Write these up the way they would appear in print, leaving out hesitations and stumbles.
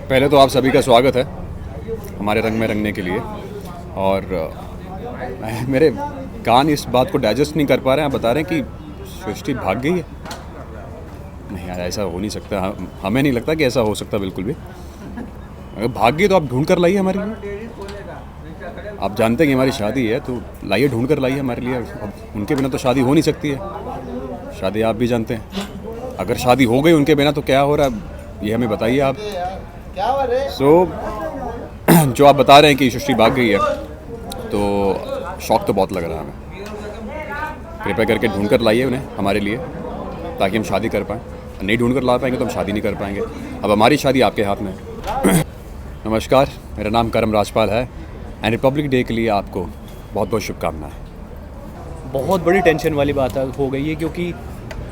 पहले तो आप सभी का स्वागत है हमारे रंग में रंगने के लिए। और मेरे कान इस बात को डाइजेस्ट नहीं कर पा रहे हैं। आप बता रहे हैं कि सृष्टि भाग गई है। नहीं यार, ऐसा हो नहीं सकता। हमें नहीं लगता कि ऐसा हो सकता बिल्कुल भी। अगर भाग गई तो आप ढूंढ कर लाइए हमारे लिए। आप जानते हैं कि हमारी शादी है, तो लाइए, ढूंढ कर लाइए हमारे लिए। अब उनके बिना तो शादी हो नहीं सकती है। शादी आप भी जानते हैं, अगर शादी हो गई उनके बिना तो क्या हो रहा है, ये हमें बताइए आप। जो आप बता रहे हैं कि सृष्टि भाग गई है, तो शौक तो बहुत लग रहा है हमें। कृपया करके ढूंढ कर लाइए उन्हें हमारे लिए, ताकि हम शादी कर पाएँ। नहीं ढूंढ कर ला पाएंगे तो हम शादी नहीं कर पाएंगे। अब हमारी शादी आपके हाथ में है। नमस्कार, मेरा नाम करम राजपाल है एंड रिपब्लिक डे के लिए आपको बहुत बहुत शुभकामनाएं। बहुत बड़ी टेंशन वाली बात हो गई है, क्योंकि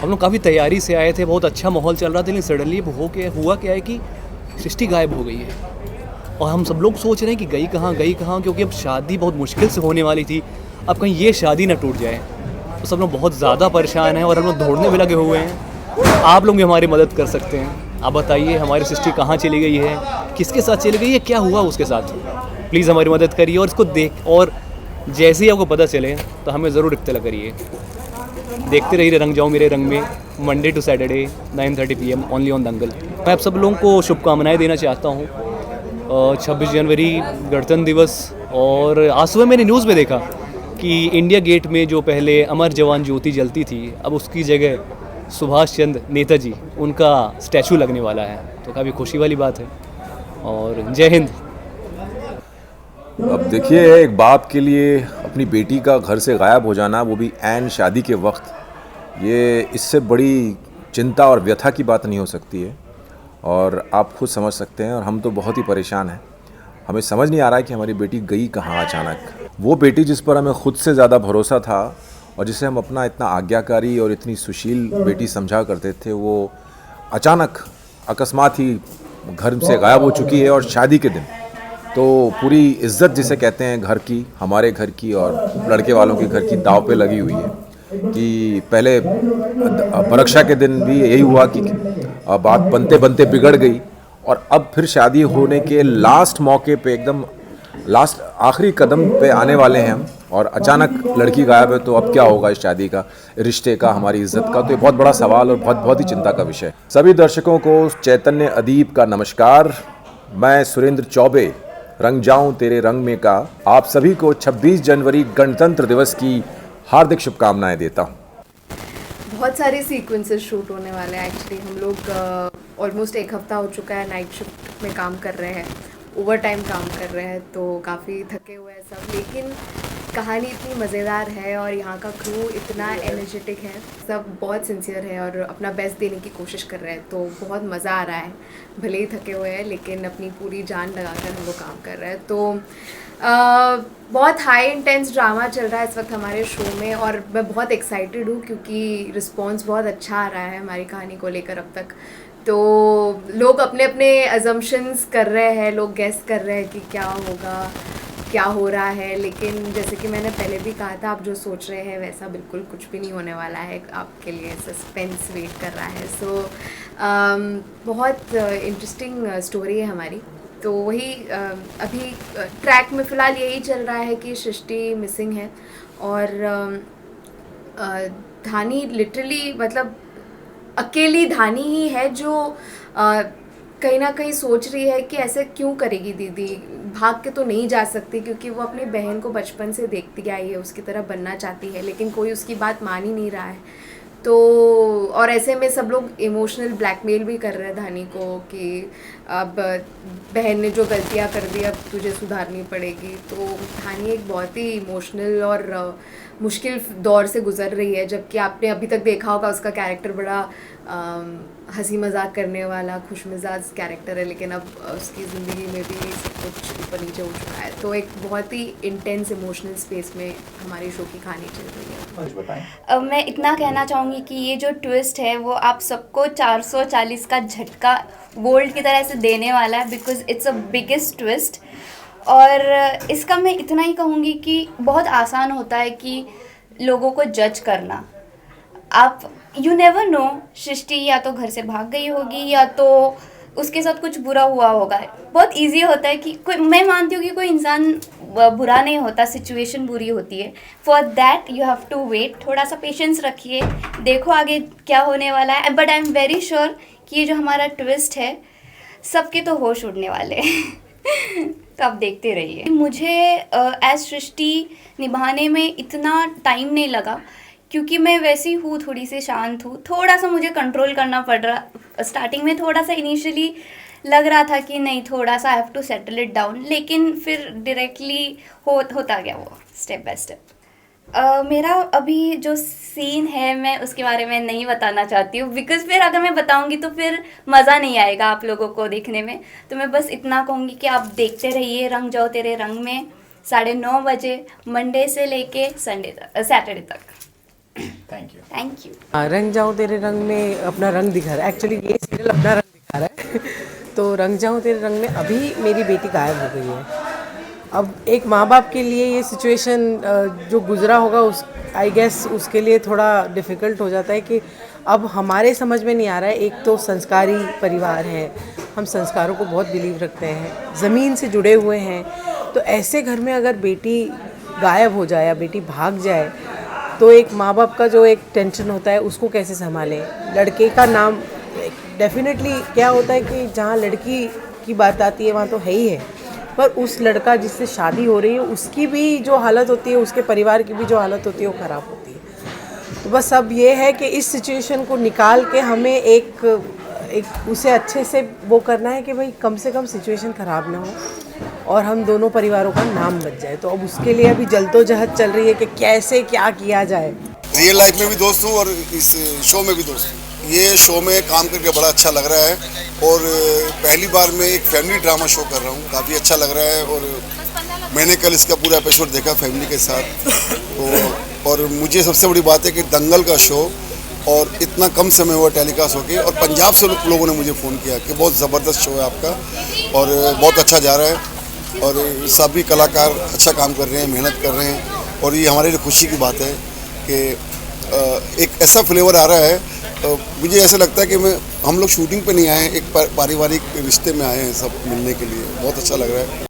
हम लोग काफ़ी तैयारी से आए थे, बहुत अच्छा माहौल चल रहा था, लेकिन सडनली हुआ क्या है कि सृष्टि गायब हो गई है। और हम सब लोग सोच रहे हैं कि गई कहाँ, क्योंकि अब शादी बहुत मुश्किल से होने वाली थी। अब कहीं ये शादी ना टूट जाए, तो सब लोग बहुत ज़्यादा परेशान हैं और हम लोग ढूंढने में लगे हुए हैं। आप लोग भी हमारी मदद कर सकते हैं। आप बताइए हमारी सृष्टि कहाँ चली गई है, किसके साथ चली गई है, क्या हुआ उसके साथ। प्लीज़ हमारी मदद करिए और इसको और जैसे ही आपको पता चले तो हमें ज़रूर इत्तला करिए। देखते रहिए रंग जाओ मेरे रंग में, Monday to Saturday 9:30 PM only on Dangal. मैं आप सब लोगों को शुभकामनाएं देना चाहता हूँ। 26 जनवरी गणतंत्र दिवस। और आज सुबह मैंने न्यूज़ में देखा कि इंडिया गेट में जो पहले अमर जवान ज्योति जलती थी, अब उसकी जगह सुभाष चंद्र नेताजी उनका स्टैचू लगने वाला है, तो काफ़ी खुशी वाली बात है। और जय हिंद। अब देखिए, एक बाप के लिए अपनी बेटी का घर से गायब हो जाना, वो भी ऐन शादी के वक्त, ये इससे बड़ी चिंता और व्यथा की बात नहीं हो सकती है। और आप खुद समझ सकते हैं, और हम तो बहुत ही परेशान हैं। हमें समझ नहीं आ रहा है कि हमारी बेटी गई कहाँ अचानक। वो बेटी जिस पर हमें खुद से ज़्यादा भरोसा था और जिसे हम अपना इतना आज्ञाकारी और इतनी सुशील बेटी समझा करते थे, वो अचानक अकस्मात ही घर से गायब हो चुकी है। और शादी के दिन तो पूरी इज्जत जिसे कहते हैं घर की, हमारे घर की और लड़के वालों के घर की दाव पे लगी हुई है। कि पहले परीक्षा के दिन भी यही हुआ कि बात बनते बनते बिगड़ गई, और अब फिर शादी होने के लास्ट मौके पे एकदम लास्ट आखिरी कदम पे आने वाले हैं हम, और अचानक लड़की गायब है, तो अब क्या होगा इस शादी का, रिश्ते का, हमारी इज्जत का। तो ये बहुत बड़ा सवाल और बहुत बहुत ही चिंता का विषय। सभी दर्शकों को चैतन्य अदीब का नमस्कार। मैं सुरेंद्र चौबे, रंग जाऊं तेरे रंग में का आप सभी को 26 जनवरी गणतंत्र दिवस की हार्दिक शुभकामनाएं देता हूं। बहुत सारे सीक्वेंसेस शूट होने वाले हैं। एक्चुअली हम लोग ऑलमोस्ट एक हफ्ता हो चुका है नाइट शिफ्ट में काम कर रहे हैं, ओवर टाइम काम कर रहे हैं, तो काफ़ी थके हुए हैं सब। लेकिन कहानी इतनी मज़ेदार है और यहाँ का क्रू इतना एनर्जेटिक है, सब बहुत सिंसियर है और अपना बेस्ट देने की कोशिश कर रहे हैं, तो बहुत मज़ा आ रहा है। भले ही थके हुए हैं लेकिन अपनी पूरी जान लगाकर हम लोग काम कर रहे हैं। तो बहुत हाई इंटेंस ड्रामा चल रहा है इस वक्त हमारे शो में और मैं बहुत एक्साइटेड हूँ क्योंकि रिस्पॉन्स बहुत अच्छा आ रहा है हमारी कहानी को लेकर अब तक। तो लोग अपने अपने अजम्पशंस कर रहे हैं, लोग गेस कर रहे हैं कि क्या होगा, क्या हो रहा है। लेकिन जैसे कि मैंने पहले भी कहा था, आप जो सोच रहे हैं वैसा बिल्कुल कुछ भी नहीं होने वाला है। आपके लिए सस्पेंस वेट कर रहा है। सो बहुत इंटरेस्टिंग स्टोरी है हमारी। तो वही अभी ट्रैक में फ़िलहाल यही चल रहा है कि सृष्टि मिसिंग है और धानी लिटरली मतलब अकेली धानी ही है जो कहीं ना कहीं सोच रही है कि ऐसे क्यों करेगी दीदी, भाग के तो नहीं जा सकती क्योंकि वो अपनी बहन को बचपन से देखती आई है, उसकी तरह बनना चाहती है, लेकिन कोई उसकी बात मान ही नहीं रहा है। तो और ऐसे में सब लोग इमोशनल ब्लैकमेल भी कर रहे हैं धानी को कि अब बहन ने जो गलतियां कर दी अब तुझे सुधारनी पड़ेगी। तो धानी एक बहुत ही इमोशनल और मुश्किल दौर से गुजर रही है, जबकि आपने अभी तक देखा होगा उसका कैरेक्टर बड़ा हंसी मजाक करने वाला खुश मिजाज कैरेक्टर है, लेकिन अब उसकी ज़िंदगी में भी सब कुछ ऊपर नीचे हो चुका है। तो एक बहुत ही इंटेंस इमोशनल स्पेस में हमारी शो की कहानी चल रही है। मैं इतना कहना चाहूँगी कि ये जो ट्विस्ट है वो आप सबको 440 का झटका गोल्ड की तरह से देने वाला है, because it's a biggest twist. और इसका मैं इतना ही कहूँगी कि बहुत आसान होता है कि लोगों को जज करना। आप यू नेवर नो, सृष्टि या तो घर से भाग गई होगी या तो उसके साथ कुछ बुरा हुआ होगा। बहुत इजी होता है कि कोई, मैं मानती हूँ कि कोई इंसान बुरा नहीं होता, सिचुएशन बुरी होती है। For that you have to wait, थोड़ा सा पेशेंस रखिए, देखो आगे क्या होने वाला है। But I am very sure कि ये जो हमारा ट्विस्ट है सबके तो होश उड़ने वाले हैं। तो आप देखते रहिए। मुझे एज सृष्टि निभाने में इतना टाइम नहीं लगा क्योंकि मैं वैसी हूँ, थोड़ी सी शांत हूँ। थोड़ा सा मुझे कंट्रोल करना पड़ रहा स्टार्टिंग में, थोड़ा सा इनिशियली लग रहा था कि नहीं थोड़ा सा I have to settle it down, लेकिन फिर डायरेक्टली होता गया वो स्टेप बाय स्टेप। मेरा अभी जो सीन है मैं उसके बारे में नहीं बताना चाहती हूँ, बिकॉज़ फिर अगर मैं बताऊँगी तो फिर मज़ा नहीं आएगा आप लोगों को देखने में। तो मैं बस इतना कहूँगी कि आप देखते रहिए रंग जाओ तेरे रंग में 9:30 बजे मंडे से लेके सैटरडे तक। Thank you. रंग जाऊं तेरे रंग में अपना रंग दिखा रहा है। एक्चुअली ये सीरियल अपना रंग दिखा रहा है। तो रंग जाऊं तेरे रंग में अभी मेरी बेटी गायब हो गई है। अब एक माँ बाप के लिए ये सिचुएशन जो गुजरा होगा उस आई गेस उसके लिए थोड़ा डिफ़िकल्ट हो जाता है कि अब हमारे समझ में नहीं आ रहा है। एक तो संस्कारी परिवार है, हम संस्कारों को बहुत बिलीव रखते हैं, ज़मीन से जुड़े हुए हैं। तो ऐसे घर में अगर बेटी गायब हो जाए या बेटी भाग जाए तो एक माँ बाप का जो एक टेंशन होता है उसको कैसे संभालें। लड़के का नाम डेफिनेटली क्या होता है कि जहाँ लड़की की बात आती है वहाँ तो है ही है, पर उस लड़का जिससे शादी हो रही है उसकी भी जो हालत होती है, उसके परिवार की भी जो हालत होती है वो ख़राब होती है। तो बस अब ये है कि इस सिचुएशन को निकाल के हमें एक उसे अच्छे से वो करना है कि भाई कम से कम सिचुएशन ख़राब ना हो और हम दोनों परिवारों का नाम बच जाए। तो अब उसके लिए अभी जल्दोजहद चल रही है कि कैसे क्या किया जाए। रियल लाइफ में भी दोस्त हूँ और इस शो में भी दोस्त हूँ। ये शो में काम करके बड़ा अच्छा लग रहा है और पहली बार मैं एक फैमिली ड्रामा शो कर रहा हूँ, काफ़ी अच्छा लग रहा है। और मैंने कल इसका पूरा एपिसोड देखा फैमिली के साथ। तो और मुझे सबसे बड़ी बात है कि दंगल का शो और इतना कम समय हुआ टेलीकास्ट होके, और पंजाब से लोगों ने मुझे फ़ोन किया कि बहुत ज़बरदस्त शो है आपका और बहुत अच्छा जा रहा है और सभी कलाकार अच्छा काम कर रहे हैं, मेहनत कर रहे हैं। और ये हमारे लिए खुशी की बात है कि एक ऐसा फ्लेवर आ रहा है। मुझे ऐसा लगता है कि हम लोग शूटिंग पे नहीं आए हैं, एक पारिवारिक रिश्ते में आए हैं सब मिलने के लिए। बहुत अच्छा लग रहा है।